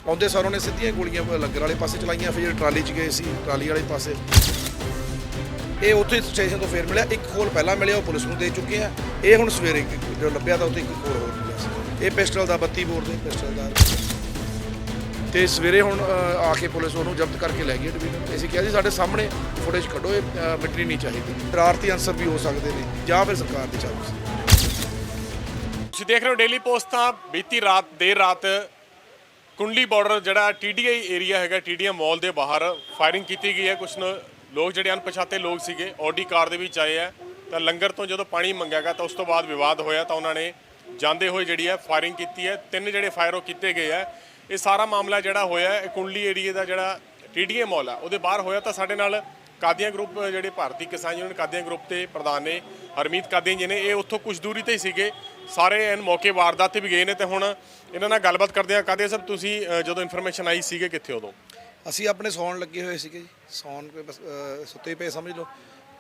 ਆਉਂਦੇ ਸਾਰ ਉਹਨੇ ਸਿੱਧੀਆਂ ਗੋਲੀਆਂ ਲੰਗਰ ਵਾਲੇ ਪਾਸੇ ਚਲਾਈਆਂ, ਫਿਰ ਟਰਾਲੀ 'ਚ ਗਏ ਸੀ ਟਰਾਲੀ ਵਾਲੇ ਪਾਸੇ। ਇਹ ਉੱਥੇ ਸਟੇਸ਼ਨ ਤੋਂ ਫੇਰ ਮਿਲਿਆ, ਇੱਕ ਖੋਲ ਪਹਿਲਾਂ ਮਿਲਿਆ, ਉਹ ਪੁਲਿਸ ਨੂੰ ਦੇ ਚੁੱਕੇ ਆ। ਇਹ ਹੁਣ ਸਵੇਰੇ ਜੋ ਲੱਭਿਆ ਤਾਂ ਉੱਥੇ ਇੱਕ ਖੋਲ ਹੋਰ ਮਿਲਿਆ ਸੀ। ਇਹ ਪਿਸਟਲ ਦਾ 32 ਬੋਰ ਦੇ ਪਿਸਟਲ ਦਾ, ਤੇ ਸਵੇਰੇ ਹੁਣ ਆ ਕੇ ਪੁਲਿਸ ਉਹਨੂੰ ਜ਼ਬਤ ਕਰਕੇ ਲੈ ਗਈ ਡਿਵੀਜ਼ਨ। ਅਸੀਂ ਕਿਹਾ ਜੀ ਸਾਡੇ ਸਾਹਮਣੇ ਫੁਟੇਜ ਕੱਢੋ, ਇਹ ਮਿਟਣੀ ਨਹੀਂ ਚਾਹੀਦੀ। ਸ਼ਰਾਰਤੀ ਅਨਸਰ ਵੀ ਹੋ ਸਕਦੇ ਨੇ ਜਾਂ ਫਿਰ ਸਰਕਾਰ ਦੀ ਚਾਲ ਸੀ। ਤੁਸੀਂ ਦੇਖ ਰਹੇ ਹੋ ਡੇਲੀ ਪੋਸਟ। ਤਾਂ ਬੀਤੀ ਰਾਤ ਦੇਰ ਰਾਤ ਕੁੰਡਲੀ ਬਾਰਡਰ ਜਿਹੜਾ TDI ਏਰੀਆ ਹੈਗਾ, TDI ਮਾਲ ਦੇ ਬਾਹਰ ਫਾਇਰਿੰਗ ਕੀਤੀ ਗਈ ਹੈ। ਕੁਛ ਲੋਕ ਜਿਹੜੇ ਅਣਪਛਾਤੇ ਲੋਕ ਸੀਗੇ ਆਡੀ ਕਾਰ ਦੇ ਵਿੱਚ ਆਏ ਆ, ਤਾਂ ਲੰਗਰ ਤੋਂ ਜਦੋਂ ਪਾਣੀ ਮੰਗਿਆ ਗਿਆ ਤਾਂ ਉਸ ਤੋਂ ਬਾਅਦ ਵਿਵਾਦ ਹੋਇਆ, ਤਾਂ ਉਹਨਾਂ ਨੇ ਜਾਂਦੇ ਹੋਏ ਜਿਹੜੀ ਹੈ ਫਾਇਰਿੰਗ ਕੀਤੀ ਹੈ। 3 ਜਿਹੜੇ ਫਾਇਰ ਉਹ ਕੀਤੇ ਗਏ ਆ। ਇਹ ਸਾਰਾ ਮਾਮਲਾ ਜਿਹੜਾ ਹੋਇਆ ਇਹ ਕੁੰਡਲੀ ਏਰੀਏ ਦਾ ਜਿਹੜਾ TDI ਮਾਲ ਆ ਉਹਦੇ ਬਾਹਰ ਹੋਇਆ। ਤਾਂ ਸਾਡੇ ਨਾਲ ਕਾਦੀਆਂ ਗਰੁੱਪ ਜਿਹੜੇ ਭਾਰਤੀ ਕਿਸਾਨ ਯੂਨੀਅਨ ਕਾਦੀਆਂ ਗਰੁੱਪ ਦੇ ਪ੍ਰਧਾਨ ਨੇ ਹਰਮੀਤ ਕਾਦੀਆਂ ਜੀ ਨੇ, ਇਹ ਉੱਥੋਂ ਕੁਝ ਦੂਰੀ ਤੇ ਹੀ ਸੀਗੇ। ਸਾਰੇ ਐਨ ਮੌਕੇ ਵਾਰਦਾਤ ਤੇ ਵੀ ਗਏ ਨੇ, ਤੇ ਹੁਣ ਇਹਨਾਂ ਨਾਲ ਗੱਲਬਾਤ ਕਰਦੇ ਆ। ਕਾਦੀਆਂ ਸਾਹਿਬ, ਤੁਸੀਂ ਜਦੋਂ ਇਨਫੋਰਮੇਸ਼ਨ ਆਈ ਸੀਗੇ ਕਿੱਥੇ ਉਦੋਂ? ਅਸੀਂ ਆਪਣੇ ਸੌਣ ਲੱਗੇ ਹੋਏ ਸੀਗੇ ਜੀ, ਸੌਣ ਬਸ ਸੁੱਤੇ ਪਏ ਸਮਝ ਲਓ।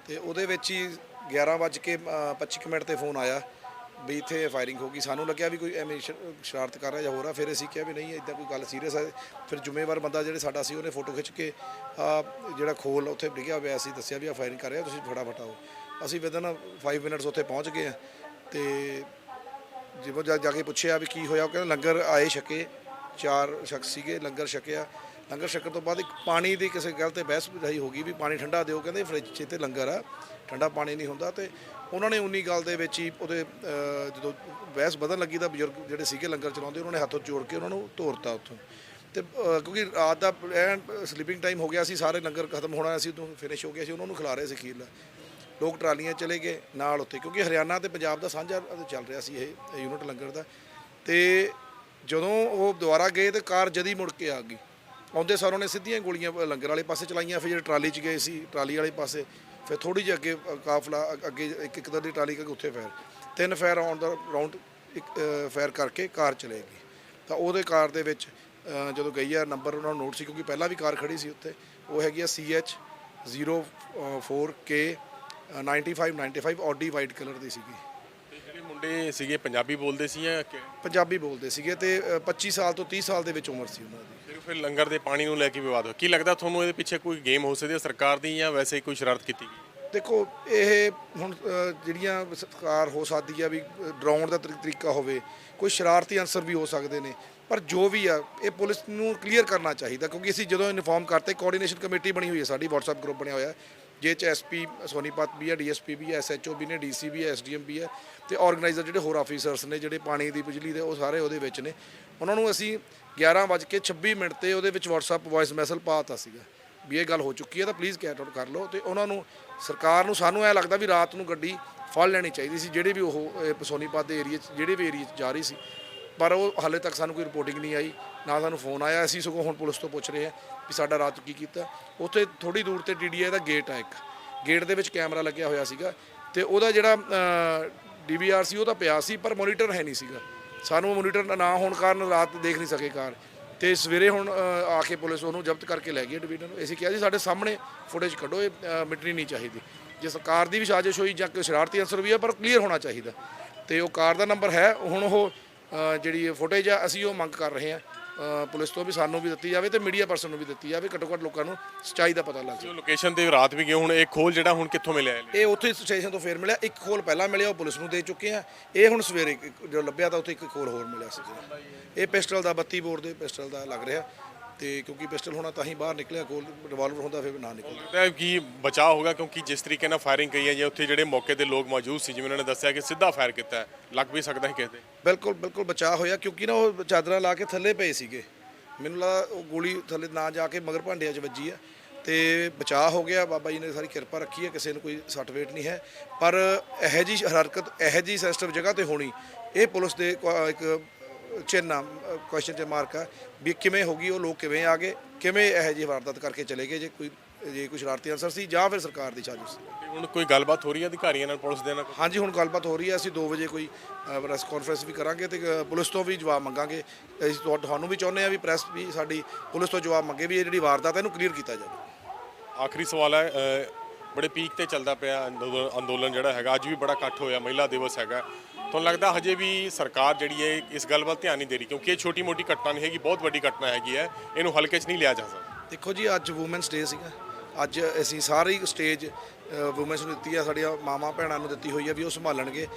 ਤੇ ਉਹਦੇ ਵਿੱਚ ਹੀ 11:25 ਤੇ ਫੋਨ ਆਇਆ ਵੀ ਇੱਥੇ ਫਾਇਰਿੰਗ ਹੋ ਗਈ। ਸਾਨੂੰ ਲੱਗਿਆ ਵੀ ਕੋਈ ਐਵੇਂ ਸ਼ਰਾਰਤ ਕਰ ਰਿਹਾ ਜਾਂ ਹੋ ਰਿਹਾ। ਫਿਰ ਅਸੀਂ ਕਿਹਾ ਵੀ ਨਹੀਂ ਇੱਦਾਂ ਕੋਈ ਗੱਲ ਸੀਰੀਅਸ ਹੈ। ਫਿਰ ਜ਼ਿੰਮੇਵਾਰ ਬੰਦਾ ਜਿਹੜੇ ਸਾਡਾ ਸੀ ਉਹਨੇ ਫੋਟੋ ਖਿੱਚ ਕੇ ਜਿਹੜਾ ਖੋਲ ਉੱਥੇ ਡਿੱਗਿਆ ਹੋਇਆ ਸੀ ਦੱਸਿਆ ਵੀ ਆ ਫਾਇਰਿੰਗ ਕਰ ਰਿਹਾ, ਤੁਸੀਂ ਫਟਾਫਟ ਆਓ। ਅਸੀਂ ਵਿਦਨ 5 ਮਿੰਟਸ ਉੱਥੇ ਪਹੁੰਚ ਗਏ। ਤੇ ਜਿਵੇਂ ਜਾ ਕੇ ਪੁੱਛਿਆ ਵੀ ਕੀ ਹੋਇਆ, ਉਹ ਕਹਿੰਦੇ ਲੰਗਰ ਆਏ ਛਕੇ, 4 ਸ਼ਖਸ ਸੀਗੇ, ਲੰਗਰ ਛਕਿਆ। ਲੰਗਰ ਛਕਣ ਤੋਂ ਬਾਅਦ ਇੱਕ ਪਾਣੀ ਦੀ ਕਿਸੇ ਗੱਲ ਤੇ ਬਹਿਸ ਬੁਝਾਈ ਹੋ ਗਈ ਵੀ ਪਾਣੀ ਠੰਡਾ ਦਿਓ। ਕਹਿੰਦੇ ਫਰਿੱਜ 'ਚ ਤੇ ਲੰਗਰ ਆ, ਠੰਡਾ ਪਾਣੀ ਨਹੀਂ ਹੁੰਦਾ। ਤੇ ਉਹਨਾਂ ਨੇ 19 ਗੱਲ ਦੇ ਵਿੱਚ ਹੀ ਉਹਦੇ ਜਦੋਂ ਬਹਿਸ ਵਧਣ ਲੱਗੀ ਤਾਂ ਬਜ਼ੁਰਗ ਜਿਹੜੇ ਸੀਗੇ ਲੰਗਰ ਚਲਾਉਂਦੇ ਉਹਨਾਂ ਨੇ ਹੱਥੋਂ ਜੋੜ ਕੇ ਉਹਨਾਂ ਨੂੰ ਤੋਰਤਾ ਉੱਥੋਂ। ਤੇ ਕਿਉਂਕਿ ਰਾਤ ਦਾ ਸਲੀਪਿੰਗ ਟਾਈਮ ਹੋ ਗਿਆ ਸੀ, ਸਾਰੇ ਲੰਗਰ ਖਤਮ ਹੋਣਾ ਸੀ, ਉਦੋਂ ਫਿਨਿਸ਼ ਹੋ ਗਿਆ ਸੀ। ਉਹਨਾਂ ਨੂੰ ਖਿਲਾ ਰਹੇ ਸੀ ਖੀਰਲਾ। ਲੋਕ ਟਰਾਲੀਆਂ ਚਲੇ ਗਏ ਨਾਲ ਉੱਥੇ, ਕਿਉਂਕਿ ਹਰਿਆਣਾ ਤੇ ਪੰਜਾਬ ਦਾ ਸਾਂਝਾ ਚੱਲ ਰਿਹਾ ਸੀ ਇਹ ਯੂਨਿਟ ਲੰਗਰ ਦਾ। ਤੇ ਜਦੋਂ ਉਹ ਦੁਬਾਰਾ ਗਏ ਤੇ ਕਾਰ ਜਦੀ ਮੁੜ ਕੇ ਆ ਗਈ। ਆਉਂਦੇ ਸਾਰ ਉਹਨੇ ਸਿੱਧੀਆਂ ਗੋਲੀਆਂ ਲੰਗਰ ਵਾਲੇ ਪਾਸੇ ਚਲਾਈਆਂ, ਫਿਰ ਟਰਾਲੀ 'ਚ ਗਏ ਸੀ ਟਰਾਲੀ ਵਾਲੇ ਪਾਸੇ। ਫਿਰ ਥੋੜ੍ਹੀ ਜਿਹੀ ਅੱਗੇ ਕਾਫਲਾ ਅੱਗੇ ਇੱਕ ਤਰ੍ਹਾਂ ਦੀ ਟਰਾਲੀ ਕਰਕੇ ਉੱਥੇ ਫਾਇਰ 3 ਫਾਇਰ ਆਨ ਦਾ ਰਾਊਂਡ ਇੱਕ ਫਾਇਰ ਕਰਕੇ ਕਾਰ ਚਲੇ ਗਈ। ਤਾਂ ਉਹਦੇ ਕਾਰ ਦੇ ਵਿੱਚ ਜਦੋਂ ਗਈ ਆ ਨੰਬਰ ਉਹਨਾਂ ਨੂੰ ਨੋਟ ਸੀ, ਕਿਉਂਕਿ ਪਹਿਲਾਂ ਵੀ ਕਾਰ ਖੜੀ ਸੀ ਉੱਥੇ। ਉਹ ਹੈਗੀ ਆ CH 04K 9595 Audi white colour ਦੀ ਸੀਗੀ। ਜਿਹੜੇ ਮੁੰਡੇ ਸੀਗੇ ਪੰਜਾਬੀ ਬੋਲਦੇ ਸੀ ਜਾਂ ਪੰਜਾਬੀ ਬੋਲਦੇ ਸੀਗੇ ਤੇ 25 ਸਾਲ ਤੋਂ 30 ਸਾਲ ਦੇ ਵਿੱਚ ਉਮਰ ਸੀ ਉਹਨਾਂ ਦੀ। ਫਿਰ ਲੰਗਰ ਦੇ ਪਾਣੀ ਨੂੰ ਲੈ ਕੇ ਵਿਵਾਦ ਹੋਇਆ। ਕੀ ਲੱਗਦਾ ਤੁਹਾਨੂੰ ਇਹਦੇ ਪਿੱਛੇ ਕੋਈ ਗੇਮ ਹੋ ਸਕਦੀ ਹੈ ਸਰਕਾਰ ਦੀ, ਜਾਂ ਵੈਸੇ ਕੋਈ ਸ਼ਰਾਰਤ ਕੀਤੀ ਗਈ? ਦੇਖੋ ਇਹ ਹੁਣ ਜਿਹੜੀਆਂ ਸਰਕਾਰ ਹੋ ਸਕਦੀ ਆ ਵੀ ਡਰਾਉਣ ਦਾ ਤਰੀਕਾ ਹੋਵੇ, ਕੋਈ ਸ਼ਰਾਰਤੀ ਅਨਸਰ ਵੀ ਹੋ ਸਕਦੇ ਨੇ, ਪਰ ਜੋ ਵੀ ਆ ਇਹ ਪੁਲਿਸ ਨੂੰ ਕਲੀਅਰ ਕਰਨਾ ਚਾਹੀਦਾ। ਕਿਉਂਕਿ ਅਸੀਂ ਜਦੋਂ ਇਨਫੋਰਮ ਕਰਤੇ, ਕੋਆਰਡੀਨੇਸ਼ਨ ਕਮੇਟੀ ਬਣੀ ਹੋਈ ਹੈ ਸਾਡੀ, WhatsApp ਗਰੁੱਪ ਬਣਿਆ ਹੋਇਆ, ਜਿਹ 'ਚ SP ਸੋਨੀਪਤ ਵੀ ਹੈ, DSP ਵੀ ਹੈ, SHO ਵੀ ਨੇ, DC ਵੀ ਹੈ, SDM ਵੀ ਹੈ, ਤੇ ਆਰਗੇਨਾਈਜ਼ਰ ਜਿਹੜੇ ਹੋਰ ਆਫੀਸਰਸ ਨੇ ਜਿਹੜੇ ਪਾਣੀ ਦੀ ਬਿਜਲੀ ਦੇ, ਉਹ ਸਾਰੇ ਉਹਦੇ ਵਿੱਚ ਨੇ। ਉਹਨਾਂ ਨੂੰ ਅਸੀਂ 11:26 ਤੇ ਉਹਦੇ ਵਿੱਚ WhatsApp ਵੌਇਸ ਮੈਸੇਜ ਪਾਤਾ ਸੀਗਾ ਵੀ ਇਹ ਗੱਲ ਹੋ ਚੁੱਕੀ ਹੈ, ਤਾਂ ਪਲੀਜ਼ ਕੈਟ ਆਊਟ ਕਰ ਲਓ। ਤੇ ਉਹਨਾਂ ਨੂੰ ਸਰਕਾਰ ਨੂੰ ਸਾਨੂੰ ਐਂ ਲੱਗਦਾ ਵੀ ਰਾਤ ਨੂੰ ਗੱਡੀ ਫੜ ਲੈਣੀ ਚਾਹੀਦੀ ਸੀ, ਜਿਹੜੇ ਵੀ ਉਹ ਸੋਨੀਪਤ ਦੇ ਏਰੀਏ 'ਚ ਜਿਹੜੇ ਵੀ ਏਰੀਏ 'ਚ ਜਾ ਰਹੀ ਸੀ। ਪਰ ਉਹ ਹਾਲੇ ਤੱਕ ਸਾਨੂੰ ਕੋਈ ਰਿਪੋਰਟਿੰਗ ਨਹੀਂ ਆਈ, ਨਾ ਸਾਨੂੰ ਫੋਨ ਆਇਆ। ਅਸੀਂ ਸਗੋਂ ਹੁਣ ਪੁਲਿਸ ਤੋਂ ਪੁੱਛ ਰਹੇ ਹਾਂ ਵੀ ਸਾਡਾ ਰਾਤ ਕੀ ਕੀਤਾ। ਉੱਥੇ ਥੋੜ੍ਹੀ ਦੂਰ ਤੇ TDI ਦਾ ਗੇਟ ਆ, ਇੱਕ ਗੇਟ ਦੇ ਵਿੱਚ ਕੈਮਰਾ ਲੱਗਿਆ ਹੋਇਆ ਸੀਗਾ, ਤੇ ਉਹਦਾ ਜਿਹੜਾ DVR ਸੀ ਉਹ ਤਾਂ ਪਿਆ ਸੀ, ਪਰ ਮੋਨੀਟਰ ਹੈ ਨਹੀਂ ਸੀਗਾ। ਸਾਨੂੰ ਮੋਨੀਟਰ ਨਾ ਹੋਣ ਕਾਰਨ ਰਾਤ ਦੇਖ ਨਹੀਂ ਸਕੇ ਕਾਰ। ਤੇ ਸਵੇਰੇ ਹੁਣ ਆ ਕੇ ਪੁਲਿਸ ਉਹਨੂੰ ਜ਼ਬਤ ਕਰਕੇ ਲੈ ਗਈ ਡਿਵੀਜ਼ਨ। ਅਸੀਂ ਕਿਹਾ ਜੀ ਸਾਡੇ ਸਾਹਮਣੇ ਫੁਟੇਜ ਕੱਢੋ, ਇਹ ਮਿਟਣੀ ਨਹੀਂ ਚਾਹੀਦੀ। ਜੇ ਸਰਕਾਰ ਦੀ ਵੀ ਸਾਜ਼ਿਸ਼ ਹੋਈ ਜਾਂ ਕੋਈ ਸ਼ਰਾਰਤੀ ਅਨਸਰ ਵੀ ਹੈ, ਪਰ ਕਲੀਅਰ ਹੋਣਾ ਚਾਹੀਦਾ। ਤੇ ਉਹ ਕਾਰ ਦਾ ਨੰਬਰ ਹੈ, ਹੁਣ ਉਹ ਜਿਹੜੀ ਫੁਟੇਜ ਆ ਅਸੀਂ ਉਹ ਮੰਗ ਕਰ ਰਹੇ ਹਾਂ ਪੁਲਿਸ ਤੋਂ ਵੀ ਸਾਨੂੰ ਵੀ ਦਿੱਤੀ ਜਾਵੇ ਤੇ ਮੀਡੀਆ ਪਰਸਨ ਨੂੰ ਵੀ ਦਿੱਤੀ ਜਾਵੇ, ਘੱਟੋ ਘੱਟ ਲੋਕਾਂ ਨੂੰ ਸੱਚਾਈ ਦਾ ਪਤਾ ਲੱਗ ਜਾਵੇ। ਲੋਕੇਸ਼ਨ ਤੇ ਰਾਤ ਵੀ ਗਏ, ਹੁਣ ਇਹ ਖੋਲ ਜਿਹੜਾ ਹੁਣ ਕਿੱਥੋਂ ਮਿਲਿਆ? ਇਹ ਉੱਥੇ ਸਟੇਸ਼ਨ ਤੋਂ ਫੇਰ ਮਿਲਿਆ, ਇੱਕ ਖੋਲ ਪਹਿਲਾਂ ਮਿਲਿਆ, ਉਹ ਪੁਲਿਸ ਨੂੰ ਦੇ ਚੁੱਕੇ ਆ। ਇਹ ਹੁਣ ਸਵੇਰੇ ਜੋ ਲੱਭਿਆ ਤਾਂ ਉੱਥੇ ਇੱਕ ਖੋਲ ਹੋਰ ਮਿਲਿਆ ਸੀ। ਇਹ ਪਿਸਟਲ ਦਾ 32 ਬੋਰ ਦੇ ਪਿਸਟਲ ਦਾ ਲੱਗ ਰਿਹਾ, ਤੇ ਕਿਉਂਕਿ ਪਿਸਟਲ ਹੋਣਾ ਤਾਂ ਹੀ ਬਾਹਰ ਨਿਕਲਿਆ, ਕੋਲ ਰਿਵਾਲਵਰ ਹੁੰਦਾ ਫਿਰ ਨਾ ਨਿਕਲਦਾ। ਲੱਗਦਾ ਕਿ ਬਚਾਅ ਹੋਗਾ, ਕਿਉਂਕਿ ਜਿਸ ਤਰੀਕੇ ਨਾਲ ਫਾਇਰਿੰਗ ਕਰੀ ਹੈ ਜਾਂ ਉੱਥੇ ਜਿਹੜੇ ਮੌਕੇ ਤੇ ਲੋਕ ਮੌਜੂਦ ਸੀ, ਜਿਵੇਂ ਉਹਨਾਂ ਨੇ ਦੱਸਿਆ ਕਿ ਸਿੱਧਾ ਫਾਇਰ ਕੀਤਾ, ਲੱਗ ਵੀ ਸਕਦਾ ਹੈ ਕਿਸੇ ਤੇ। ਬਿਲਕੁਲ ਬਿਲਕੁਲ ਬਚਾਅ ਹੋਇਆ, ਕਿਉਂਕਿ ਨਾ ਉਹ ਚਾਦਰਾਂ ਲਾ ਕੇ ਥੱਲੇ ਪਏ ਸੀਗੇ। ਮੈਨੂੰ ਲੱਗਦਾ ਉਹ ਗੋਲੀ ਥੱਲੇ ਨਾ ਜਾ ਕੇ ਮਗਰ ਭਾਂਡਿਆਂ 'ਚ ਵੱਜੀ ਆ, ਤੇ ਬਚਾਅ ਹੋ ਗਿਆ। ਬਾਬਾ ਜੀ ਨੇ ਸਾਰੀ ਕਿਰਪਾ ਰੱਖੀ ਹੈ, ਕਿਸੇ ਨੂੰ ਕੋਈ ਸੱਟ ਵੇਟ ਨਹੀਂ ਹੈ। ਪਰ ਇਹੋ ਜਿਹੀ ਹਰਕਤ ਇਹੋ ਜਿਹੀ ਸੈਂਸਿਟਿਵ ਜਗ੍ਹਾ ਤੇ ਹੋਣੀ, ਇਹ ਪੁਲਿਸ ਦੇ ਇੱਕ ਚਿੰਨ੍ਹ ਕੁਐਸਚਨ 'ਚ ਮਾਰਕ ਆ ਵੀ ਕਿਵੇਂ ਹੋ ਗਈ, ਉਹ ਲੋਕ ਕਿਵੇਂ ਆ ਗਏ, ਕਿਵੇਂ ਇਹੋ ਜਿਹੀ ਵਾਰਦਾਤ ਕਰਕੇ ਚਲੇ ਗਏ। ਜੇ ਕੋਈ ਸ਼ਰਾਰਤੀ ਅਨਸਰ ਸੀ ਜਾਂ ਫਿਰ ਸਰਕਾਰ ਦੀ ਸਾਜ਼ਿਸ਼ ਸੀ। ਹੁਣ ਕੋਈ ਗੱਲਬਾਤ ਹੋ ਰਹੀ ਹੈ ਅਧਿਕਾਰੀਆਂ ਨਾਲ, ਪੁਲਿਸ ਦੇ ਨਾਲ? ਹਾਂਜੀ, ਹੁਣ ਗੱਲਬਾਤ ਹੋ ਰਹੀ ਹੈ। ਅਸੀਂ 2 ਵਜੇ ਕੋਈ ਪ੍ਰੈਸ ਕਾਨਫਰੰਸ ਵੀ ਕਰਾਂਗੇ ਤੇ ਪੁਲਿਸ ਤੋਂ ਵੀ ਜਵਾਬ ਮੰਗਾਂਗੇ। ਅਸੀਂ ਤੁਹਾਨੂੰ ਵੀ ਚਾਹੁੰਦੇ ਹਾਂ ਵੀ ਪ੍ਰੈਸ ਵੀ ਸਾਡੀ ਪੁਲਿਸ ਤੋਂ ਜਵਾਬ ਮੰਗੇ ਵੀ ਇਹ ਜਿਹੜੀ ਵਾਰਦਾਤ ਹੈ ਇਹਨੂੰ ਕਲੀਅਰ ਕੀਤਾ ਜਾਵੇ। ਆਖਰੀ ਸਵਾਲ ਹੈ, ਬੜੇ ਪੀਕ ਤੇ ਚੱਲਦਾ ਪਿਆ ਅੰਦੋਲਨ ਜਿਹੜਾ ਹੈਗਾ, ਅੱਜ ਵੀ ਬੜਾ ਇਕੱਠ ਹੋਇਆ, ਮਹਿਲਾ ਦਿਵਸ ਹੈਗਾ, ਤੁਹਾਨੂੰ ਲੱਗਦਾ ਹਜੇ ਵੀ ਸਰਕਾਰ ਜਿਹੜੀ ਹੈ ਇਸ ਗੱਲ ਵੱਲ ਧਿਆਨ ਨਹੀਂ ਦੇ ਰਹੀ, ਕਿਉਂਕਿ ਇਹ ਛੋਟੀ ਮੋਟੀ ਘਟਨਾ ਨਹੀਂ ਹੈਗੀ, ਬਹੁਤ ਵੱਡੀ ਘਟਨਾ ਹੈਗੀ ਹੈ, ਇਹਨੂੰ ਹਲਕੇ 'ਚ ਨਹੀਂ ਲਿਆ ਜਾ ਸਕਦਾ। ਦੇਖੋ ਜੀ, ਅੱਜ ਵੂਮੈਨਸ ਡੇ ਸੀਗਾ। ਅੱਜ ਅਸੀਂ ਸਾਰੀ ਸਟੇਜ ਵੂਮੈਨਸ ਨੂੰ ਦਿੱਤੀ ਆ, ਸਾਡੀਆਂ ਮਾਵਾਂ ਭੈਣਾਂ ਨੂੰ ਦਿੱਤੀ ਹੋਈ ਆ ਵੀ ਉਹ ਸੰਭਾਲਣਗੇ।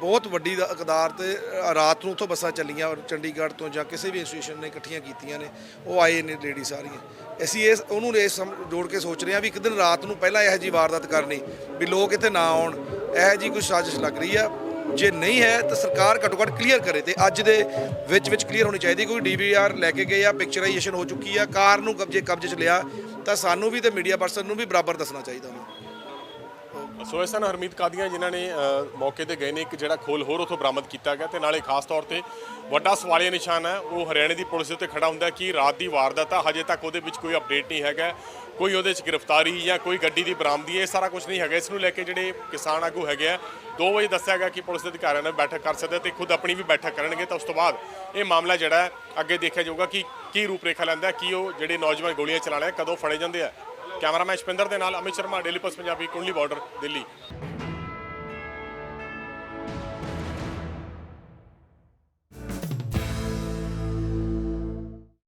ਬਹੁਤ ਵੱਡੀ ਇਕਦਾਰ ਤੇ ਰਾਤ ਨੂੰ ਉੱਥੋਂ ਬੱਸਾਂ ਚੱਲੀਆਂ ਔਰ ਚੰਡੀਗੜ੍ਹ ਤੋਂ ਜਾਂ ਕਿਸੇ ਵੀ ਇੰਸਟੀਟਿਊਸ਼ਨ ਨੇ ਇਕੱਠੀਆਂ ਕੀਤੀਆਂ ਨੇ, ਉਹ ਆਏ ਨੇ ਲੇਡੀ ਸਾਰੀਆਂ। ਅਸੀਂ ਉਹਨੂੰ ਜੋੜ ਕੇ ਸੋਚ ਰਹੇ ਹਾਂ ਵੀ ਇੱਕ ਦਿਨ ਰਾਤ ਨੂੰ ਪਹਿਲਾਂ ਇਹੋ ਜਿਹੀ ਵਾਰਦਾਤ ਕਰਨੀ ਵੀ ਲੋਕ ਇੱਥੇ ਨਾ ਆਉਣ, ਇਹੋ ਜਿਹੀ ਕੋਈ ਸਾਜ਼ਿਸ਼ ਲੱਗ ਰਹੀ ਆ। ਜੇ ਨਹੀਂ ਹੈ ਤਾਂ ਸਰਕਾਰ ਘੱਟੋ ਘੱਟ ਕਲੀਅਰ ਕਰੇ, ਤੇ ਅੱਜ ਦੇ ਵਿੱਚ ਕਲੀਅਰ ਹੋਣੀ ਚਾਹੀਦੀ। ਕੋਈ DVR ਲੈ ਕੇ ਗਏ ਆ, ਪਿਕਚਰਾਈਜੇਸ਼ਨ ਹੋ ਚੁੱਕੀ ਆ, ਕਾਰ ਨੂੰ ਕਬਜ਼ੇ 'ਚ ਲਿਆ, ਤਾਂ ਸਾਨੂੰ ਵੀ ਤੇ ਮੀਡੀਆ ਪਰਸਨ ਨੂੰ ਵੀ ਬਰਾਬਰ ਦੱਸਣਾ ਚਾਹੀਦਾ ਉਹਨੂੰ। ਸੋ ਇਸ ਤਰ੍ਹਾਂ ਹਰਮੀਤ ਕਾਦੀਆਂ ਜਿਨ੍ਹਾਂ ਨੇ ਮੌਕੇ ਤੇ ਗਏ ਨੇ, ਇੱਕ ਜਿਹੜਾ ਖੋਲ ਹੋਰ ਉੱਥੋਂ ਬਰਾਮਦ ਕੀਤਾ ਗਿਆ, ਤੇ ਨਾਲੇ ਖਾਸ ਤੌਰ ਤੇ ਵੱਡਾ ਸਵਾਲੀਆ ਨਿਸ਼ਾਨ ਹੈ ਉਹ ਹਰਿਆਣੇ ਦੀ ਪੁਲਿਸ ਦੇ ਉੱਤੇ ਖੜਾ ਹੁੰਦਾ ਕਿ ਰਾਤ ਦੀ ਵਾਰਦਾਤ ਆ, ਹਜੇ ਤੱਕ ਉਹਦੇ ਵਿੱਚ ਕੋਈ ਅਪਡੇਟ ਨਹੀਂ ਹੈਗਾ, ਕੋਈ ਉਹਦੇ 'ਚ ਗ੍ਰਿਫਤਾਰੀ ਜਾਂ ਕੋਈ ਗੱਡੀ ਦੀ ਬਰਾਮਦੀ, ਇਹ ਸਾਰਾ ਕੁਝ ਨਹੀਂ ਹੈਗਾ। ਇਸ ਨੂੰ ਲੈ ਕੇ ਜਿਹੜੇ ਕਿਸਾਨ ਆਗੂ ਹੈਗੇ ਆ, 2 ਵਜੇ ਦੱਸਿਆ ਗਿਆ ਕਿ ਪੁਲਿਸ ਦੇ ਅਧਿਕਾਰੀਆਂ ਨਾਲ ਬੈਠਕ ਕਰ ਸਕਦੇ ਤੇ ਖੁਦ ਆਪਣੀ ਵੀ ਬੈਠਕ ਕਰਨਗੇ, ਤਾਂ ਉਸ ਤੋਂ ਬਾਅਦ ਇਹ ਮਾਮਲਾ ਜਿਹੜਾ ਹੈ ਅੱਗੇ ਦੇਖਿਆ ਜਾਊਗਾ ਕਿ ਕੀ ਰੂਪ ਰੇਖਾ ਲੈਂਦਾ, ਕੀ ਉਹ ਜਿਹੜੇ ਨੌਜਵਾਨ ਗੋਲੀਆਂ ਚਲਾਣੇ ਕਦੋਂ ਫੜੇ ਜਾਂਦੇ ਆ। ਕੈਮਰਾਮੈਨ ਸ਼ਪਿੰਦਰ ਦੇ ਨਾਲ Amit Sharma, daily post Punjabi, Kundli border, Delhi.